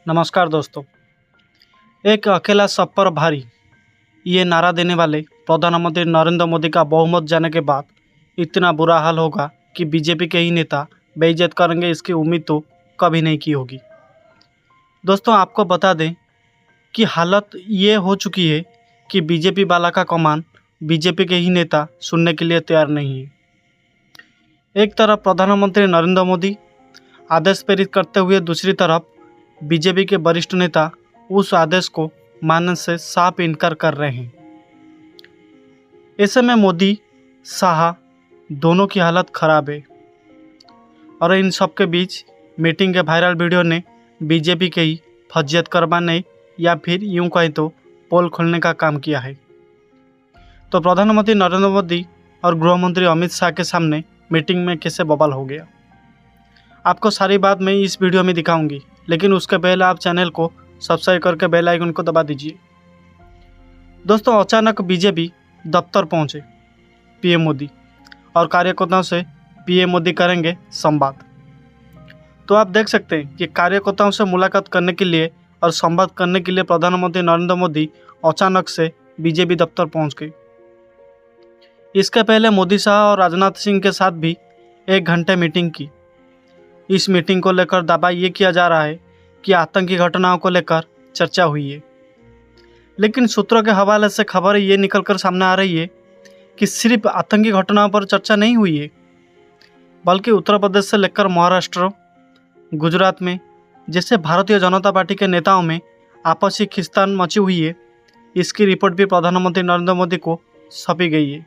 नमस्कार दोस्तों। एक अकेला सब पर भारी, ये नारा देने वाले प्रधानमंत्री नरेंद्र मोदी का बहुमत जाने के बाद इतना बुरा हाल होगा कि बीजेपी के ही नेता बेइज्जत करेंगे, इसकी उम्मीद तो कभी नहीं की होगी। दोस्तों, आपको बता दें कि हालत ये हो चुकी है कि बीजेपी वाला का कमान बीजेपी के ही नेता सुनने के लिए तैयार नहीं है। एक तरफ प्रधानमंत्री नरेंद्र मोदी आदेश प्रेरित करते हुए, दूसरी तरफ बीजेपी के वरिष्ठ नेता उस आदेश को मानने से साफ इनकार कर रहे हैं। ऐसे में मोदी शाह दोनों की हालत खराब है और इन सब के बीच मीटिंग के वायरल वीडियो ने बीजेपी के ही फजियत करवाने या फिर यूं कहें तो पोल खोलने का काम किया है। तो प्रधानमंत्री नरेंद्र मोदी और गृहमंत्री अमित शाह के सामने मीटिंग में कैसे बवाल हो गया, आपको सारी बात मैं इस वीडियो में दिखाऊंगी, लेकिन उसके पहले आप चैनल को सब्सक्राइब करके बेल आइकन को दबा दीजिए। दोस्तों, अचानक बीजेपी दफ्तर पहुंचे पीएम मोदी और कार्यकर्ताओं से पीएम मोदी करेंगे संवाद। तो आप देख सकते हैं कि कार्यकर्ताओं से मुलाकात करने के लिए और संवाद करने के लिए प्रधानमंत्री नरेंद्र मोदी अचानक से बीजेपी दफ्तर पहुंच गए। इसके पहले मोदी शाह और राजनाथ सिंह के साथ भी 1 घंटे मीटिंग की। इस मीटिंग को लेकर दावा ये किया जा रहा है कि आतंकी घटनाओं को लेकर चर्चा हुई है, लेकिन सूत्रों के हवाले से खबर ये निकलकर सामने आ रही है कि सिर्फ आतंकी घटनाओं पर चर्चा नहीं हुई है, बल्कि उत्तर प्रदेश से लेकर महाराष्ट्र, गुजरात में जैसे भारतीय जनता पार्टी के नेताओं में आपसी खींचतान मची हुई है। इसकी रिपोर्ट भी प्रधानमंत्री नरेंद्र मोदी को सौंपी गई है।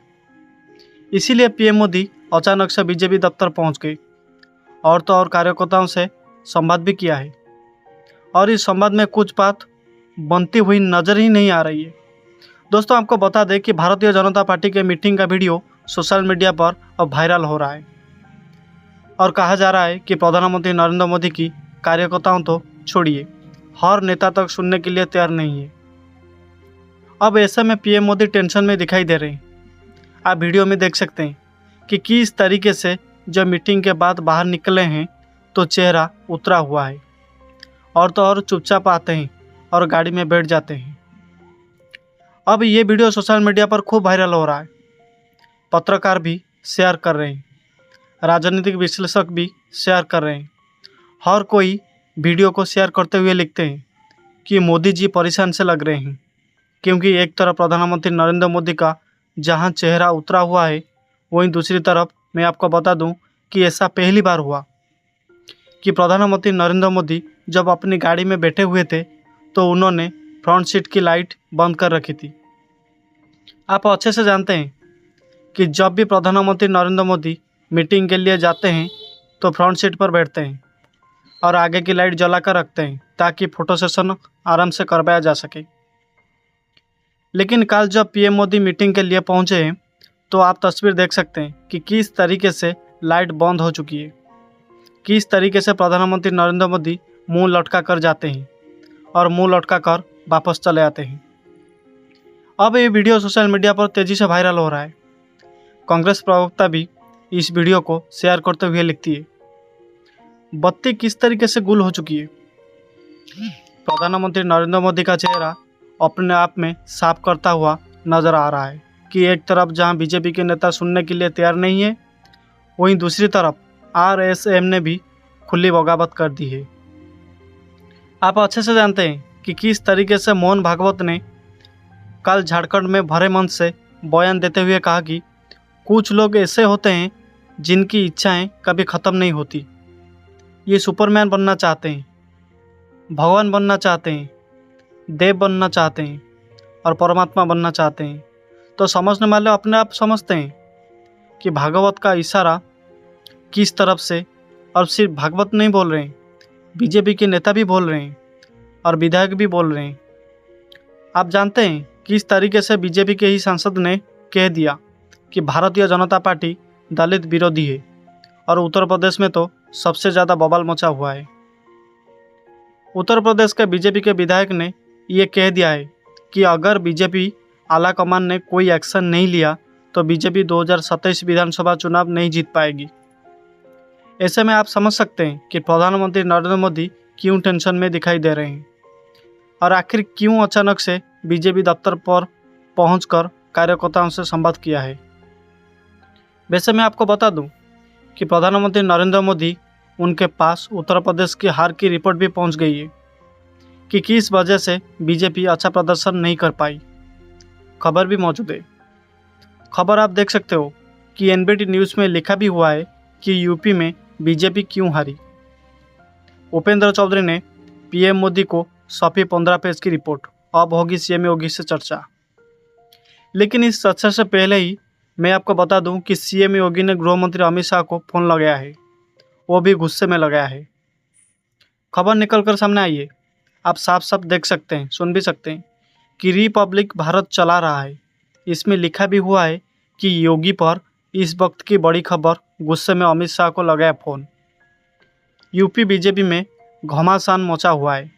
इसीलिए पीएम मोदी अचानक से बीजेपी दफ्तर पहुंच गए और तो और कार्यकर्ताओं से संवाद भी किया है, और इस संवाद में कुछ बात बनती हुई नजर ही नहीं आ रही है। दोस्तों, आपको बता दें कि भारतीय जनता पार्टी के मीटिंग का वीडियो सोशल मीडिया पर अब वायरल हो रहा है और कहा जा रहा है कि प्रधानमंत्री नरेंद्र मोदी की कार्यकर्ताओं तो छोड़िए, हर नेता तक सुनने के लिए तैयार नहीं है। अब ऐसे में पीएम मोदी टेंशन में दिखाई दे रहे हैं। आप वीडियो में देख सकते हैं कि किस तरीके से जब मीटिंग के बाद बाहर निकले हैं तो चेहरा उतरा हुआ है, और तो और चुपचाप आते हैं और गाड़ी में बैठ जाते हैं। अब ये वीडियो सोशल मीडिया पर खूब वायरल हो रहा है। पत्रकार भी शेयर कर रहे हैं, राजनीतिक विश्लेषक भी शेयर कर रहे हैं। हर कोई वीडियो को शेयर करते हुए लिखते हैं कि मोदी जी परेशान से लग रहे हैं, क्योंकि एक तरफ प्रधानमंत्री नरेंद्र मोदी का जहां चेहरा उतरा हुआ है, वहीं दूसरी तरफ मैं आपको बता दूं कि ऐसा पहली बार हुआ कि प्रधानमंत्री नरेंद्र मोदी जब अपनी गाड़ी में बैठे हुए थे तो उन्होंने फ्रंट सीट की लाइट बंद कर रखी थी। आप अच्छे से जानते हैं कि जब भी प्रधानमंत्री नरेंद्र मोदी मीटिंग के लिए जाते हैं तो फ्रंट सीट पर बैठते हैं और आगे की लाइट जला कर रखते हैं ताकि फोटो सेशन आराम से करवाया जा सके। लेकिन कल जब पीएम मोदी मीटिंग के लिए पहुंचे हैं तो आप तस्वीर देख सकते हैं कि किस तरीके से लाइट बंद हो चुकी है, किस तरीके से प्रधानमंत्री नरेंद्र मोदी मुंह लटका कर जाते हैं और मुंह लटका कर वापस चले आते हैं। अब ये वीडियो सोशल मीडिया पर तेज़ी से वायरल हो रहा है। कांग्रेस प्रवक्ता भी इस वीडियो को शेयर करते हुए लिखती है, बत्ती किस तरीके से गुल हो चुकी है। प्रधानमंत्री नरेंद्र मोदी का चेहरा अपने आप में साफ करता हुआ नजर आ रहा है कि एक तरफ जहां बीजेपी के नेता सुनने के लिए तैयार नहीं है, वहीं दूसरी तरफ आरएसएम ने भी खुली बगावत कर दी है। आप अच्छे से जानते हैं कि किस तरीके से मोहन भागवत ने कल झारखंड में भरे मन से बयान देते हुए कहा कि कुछ लोग ऐसे होते हैं जिनकी इच्छाएं कभी ख़त्म नहीं होती। ये सुपरमैन बनना चाहते हैं, भगवान बनना चाहते हैं, देव बनना चाहते हैं और परमात्मा बनना चाहते हैं। तो समझने वाले अपने आप समझते हैं कि भागवत का इशारा किस तरफ से, और सिर्फ भागवत नहीं बोल रहे हैं, बीजेपी के नेता भी बोल रहे हैं और विधायक भी बोल रहे हैं। आप जानते हैं किस तरीके से बीजेपी के ही सांसद ने कह दिया कि भारतीय जनता पार्टी दलित विरोधी है, और उत्तर प्रदेश में तो सबसे ज़्यादा बवाल मचा हुआ है। उत्तर प्रदेश के बीजेपी के विधायक ने ये कह दिया है कि अगर बीजेपी आला कमान ने कोई एक्शन नहीं लिया तो बीजेपी 2027 विधानसभा चुनाव नहीं जीत पाएगी। ऐसे में आप समझ सकते हैं कि प्रधानमंत्री नरेंद्र मोदी क्यों टेंशन में दिखाई दे रहे हैं और आखिर क्यों अचानक से बीजेपी दफ्तर पर पहुंचकर कार्यकर्ताओं से संवाद किया है। वैसे मैं आपको बता दूं कि प्रधानमंत्री नरेंद्र मोदी उनके पास उत्तर प्रदेश की हार की रिपोर्ट भी पहुंच गई है कि किस वजह से बीजेपी अच्छा प्रदर्शन नहीं कर पाई। खबर भी मौजूद है। खबर आप देख सकते हो कि एनबीटी न्यूज़ में लिखा भी हुआ है कि यूपी में बीजेपी क्यों हारी। उपेंद्र चौधरी ने पीएम मोदी को सौंपी 15 पेज की रिपोर्ट। अब होगी सीएम योगी से चर्चा। लेकिन इस चर्चा से पहले ही मैं आपको बता दूं कि सीएम योगी ने गृह मंत्री अमित शाह को फ़ोन लगाया है, वो भी गुस्से में लगाया है। खबर निकल कर सामने आई है, आप साफ साफ देख सकते हैं, सुन भी सकते हैं कि रिपब्लिक भारत चला रहा है। इसमें लिखा भी हुआ है कि योगी पर इस वक्त की बड़ी खबर, गुस्से में अमित शाह को लगाया फ़ोन। यूपी बीजेपी में घमासान मचा हुआ है,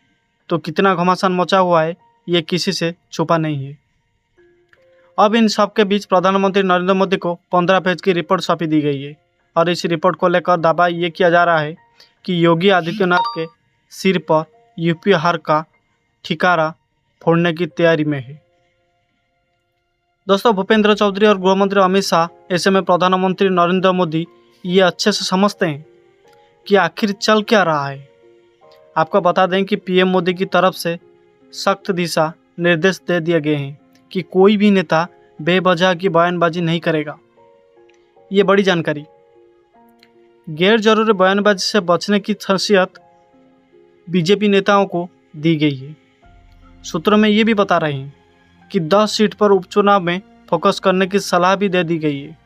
तो कितना घमासान मचा हुआ है ये किसी से छुपा नहीं है। अब इन सब के बीच प्रधानमंत्री नरेंद्र मोदी को 15 पेज की रिपोर्ट सौंपी दी गई है और इस रिपोर्ट को लेकर दावा ये किया जा रहा है कि योगी आदित्यनाथ के सिर पर यूपी हार का ठिकारा फोड़ने की तैयारी में है। दोस्तों, भूपेंद्र चौधरी और गृहमंत्री अमित शाह ऐसे में प्रधानमंत्री नरेंद्र मोदी ये अच्छे से समझते हैं कि आखिर चल क्या रहा है। आपको बता दें कि पीएम मोदी की तरफ से सख्त दिशा निर्देश दे दिए गए हैं कि कोई भी नेता बेवजह की बयानबाजी नहीं करेगा। ये बड़ी जानकारी। गैर जरूरी बयानबाजी से बचने की नसीहत बीजेपी नेताओं को दी गई है। सूत्रों में ये भी बता रहे हैं कि 10 सीट पर उपचुनाव में फोकस करने की सलाह भी दे दी गई है।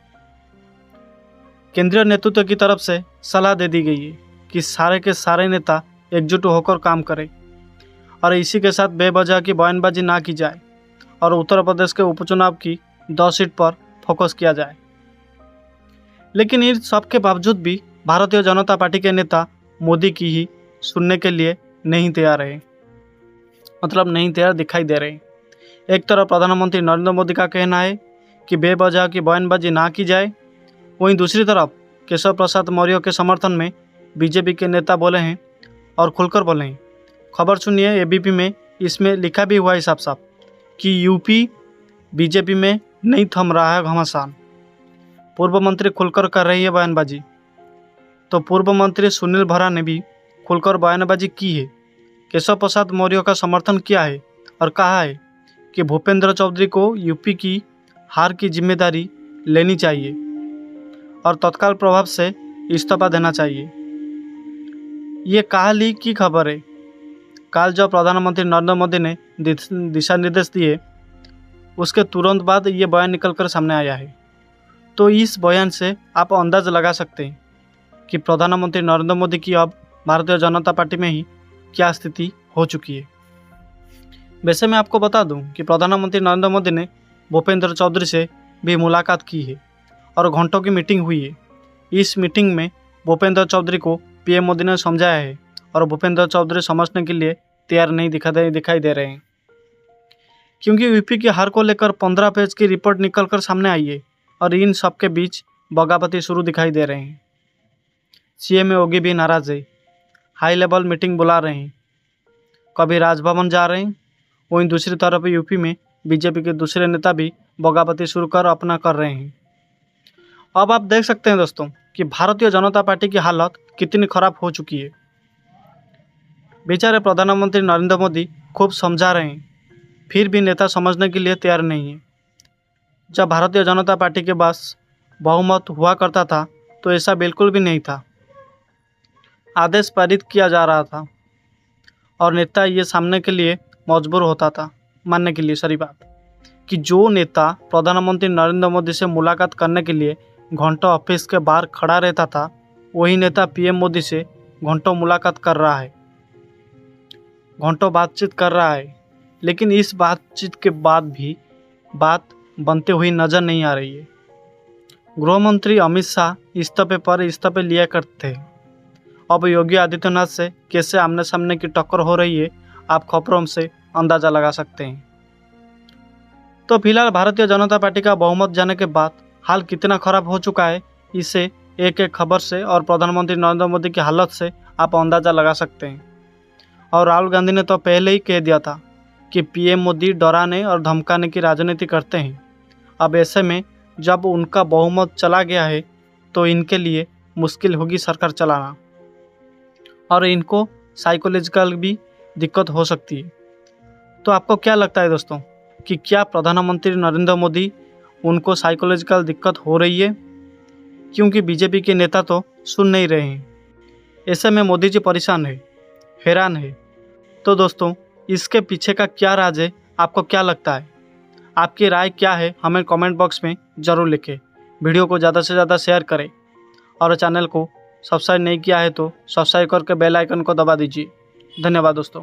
केंद्रीय नेतृत्व की तरफ से सलाह दे दी गई है कि सारे के सारे नेता एकजुट होकर काम करें और इसी के साथ बेवजह की बयानबाजी ना की जाए और उत्तर प्रदेश के उपचुनाव की 10 सीट पर फोकस किया जाए। लेकिन इन सब के बावजूद भी भारतीय जनता पार्टी के नेता मोदी की ही सुनने के लिए नहीं तैयार है, मतलब नहीं तैयार दिखाई दे रहे हैं। एक तरफ प्रधानमंत्री नरेंद्र मोदी का कहना है कि बेवजह की बयानबाजी ना की जाए, वहीं दूसरी तरफ केशव प्रसाद मौर्य के समर्थन में बीजेपी के नेता बोले हैं और खुलकर बोले हैं। खबर सुनिए एबीपी में, इसमें लिखा भी हुआ है साफ साफ कि यूपी बीजेपी में नहीं थम रहा है घमासान। पूर्व मंत्री खुलकर कर रही है बयानबाजी। तो पूर्व मंत्री सुनील भरा ने भी खुलकर बयानबाजी की है। केशव प्रसाद मौर्य का समर्थन किया है और कहा है कि भूपेंद्र चौधरी को यूपी की हार की जिम्मेदारी लेनी चाहिए और तत्काल प्रभाव से इस्तीफा देना चाहिए। ये काल ही की खबर है। कल जब प्रधानमंत्री नरेंद्र मोदी ने दिशा निर्देश दिए, उसके तुरंत बाद ये बयान निकलकर सामने आया है। तो इस बयान से आप अंदाज लगा सकते हैं कि प्रधानमंत्री नरेंद्र मोदी की अब भारतीय जनता पार्टी में ही क्या स्थिति हो चुकी है। वैसे मैं आपको बता दूं कि प्रधानमंत्री नरेंद्र मोदी ने भूपेंद्र चौधरी से भी मुलाकात की है और घंटों की मीटिंग हुई है। इस मीटिंग में भूपेंद्र चौधरी को पीएम मोदी ने समझाया है और भूपेंद्र चौधरी समझने के लिए तैयार नहीं दिखाई दे रहे हैं, क्योंकि यूपी की हार को लेकर 15 पेज की रिपोर्ट निकलकर सामने आई है और इन सब के बीच बगावती शुरू दिखाई दे रहे हैं। सीएम योगी भी नाराज है, हाई लेवल मीटिंग बुला रहे हैं, कभी राजभवन जा रहे हैं। वहीं दूसरी तरफ यूपी में बीजेपी के दूसरे नेता भी बगावती शुरू कर अपना कर रहे हैं। अब आप देख सकते हैं दोस्तों कि भारतीय जनता पार्टी की हालत कितनी खराब हो चुकी है। बेचारे प्रधानमंत्री नरेंद्र मोदी खूब समझा रहे हैं, फिर भी नेता समझने के लिए तैयार नहीं है। जब भारतीय जनता पार्टी के पास बहुमत हुआ करता था तो ऐसा बिल्कुल भी नहीं था। आदेश पारित किया जा रहा था और नेता ये सामने के लिए मजबूर होता था, मानने के लिए सारी बात, कि जो नेता प्रधानमंत्री नरेंद्र मोदी से मुलाकात करने के लिए घंटों ऑफिस के बाहर खड़ा रहता था, वही नेता पीएम मोदी से घंटों मुलाकात कर रहा है, घंटों बातचीत कर रहा है। लेकिन इस बातचीत के बाद भी बात बनते हुई नजर नहीं आ रही है। गृह मंत्री अमित शाह इस्तीफे पर इस्तीफे लिया करते हैं। अब योगी आदित्यनाथ से कैसे आमने सामने की टक्कर हो रही है, आप खबरों से अंदाज़ा लगा सकते हैं। तो फिलहाल भारतीय जनता पार्टी का बहुमत जाने के बाद हाल कितना खराब हो चुका है, इसे एक एक खबर से और प्रधानमंत्री नरेंद्र मोदी की हालत से आप अंदाज़ा लगा सकते हैं। और राहुल गांधी ने तो पहले ही कह दिया था कि पीएम मोदी डराने और धमकाने की राजनीति करते हैं। अब ऐसे में जब उनका बहुमत चला गया है तो इनके लिए मुश्किल होगी सरकार चलाना, और इनको साइकोलॉजिकल भी दिक्कत हो सकती है। तो आपको क्या लगता है दोस्तों कि क्या प्रधानमंत्री नरेंद्र मोदी उनको साइकोलॉजिकल दिक्कत हो रही है? क्योंकि बीजेपी के नेता तो सुन नहीं रहे हैं। ऐसे में मोदी जी परेशान है, हैरान है। तो दोस्तों, इसके पीछे का क्या राज है, आपको क्या लगता है? आपकी राय क्या है हमें कमेंट बॉक्स में ज़रूर लिखें। वीडियो को ज़्यादा से ज़्यादा शेयर करें और चैनल को सब्सक्राइब नहीं किया है तो सब्सक्राइब करके बेल आइकन को दबा दीजिए। धन्यवाद दोस्तों।